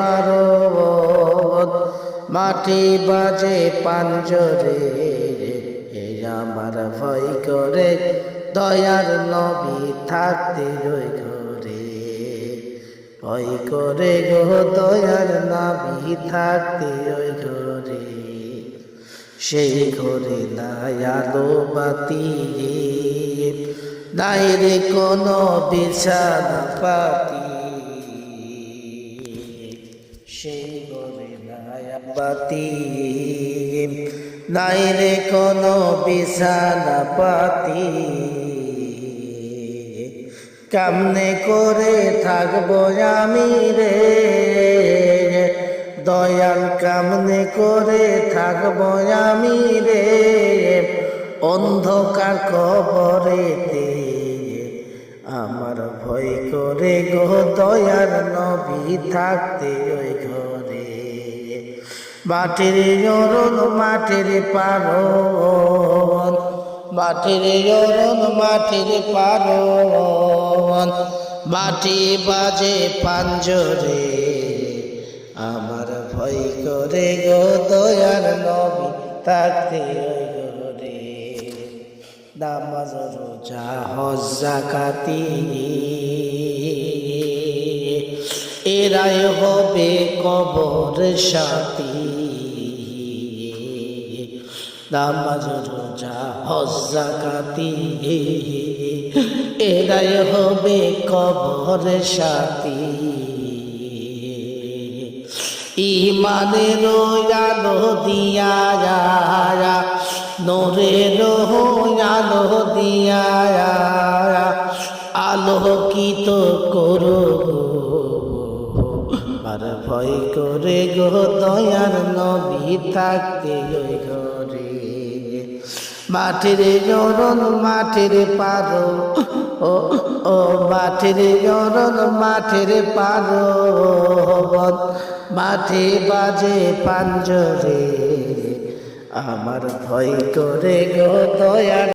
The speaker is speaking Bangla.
পার্বত মাটি বাজে পাঞ্জরে আমার ভয় করে দয়ার নবী থাকতে রই ঘরে ভয় করে গো দয়ার নবী থাকতে রই ঘরে সেই ঘরে নাই আলো বাতি নাই রে কোনো বিছানা পাতি সেই ঘরে নাই বাতি নাই রে কোনো বিছানা পাতি কেমনে করে থাকবো আমি রে দয়াল কেমনে করে থাকবো আমি রে অন্ধকার কবরেতে আমার ভয় করে গো দয়ার নবী থাকতে ওই ঘরে মাটির অরণ মাটির পারণ মাটির অরণ মাটির পারণ মাটি বাজে পাঞ্জরে আমার ভয় করে গো দয়ার নবী থাকতে ওই ঘরে নামাজ রোজা হজ যাকাতি এরাই হবে কবর সাথী নামাজ রোজা হজ যাকাতি এরাই হবে কবর সাথী ইমানের আলো দিয়া নূরের আলো দিয়া আলোকিত করো আর ভয় করে গো দয়ার নবী থাকতে ওই ঘরে মাটির জরণ মাটির পারো ও মাটির জরণ মাটির পারো মাঠে বাজে পাঞ্জরে আমার ভয় করে গো দয়ার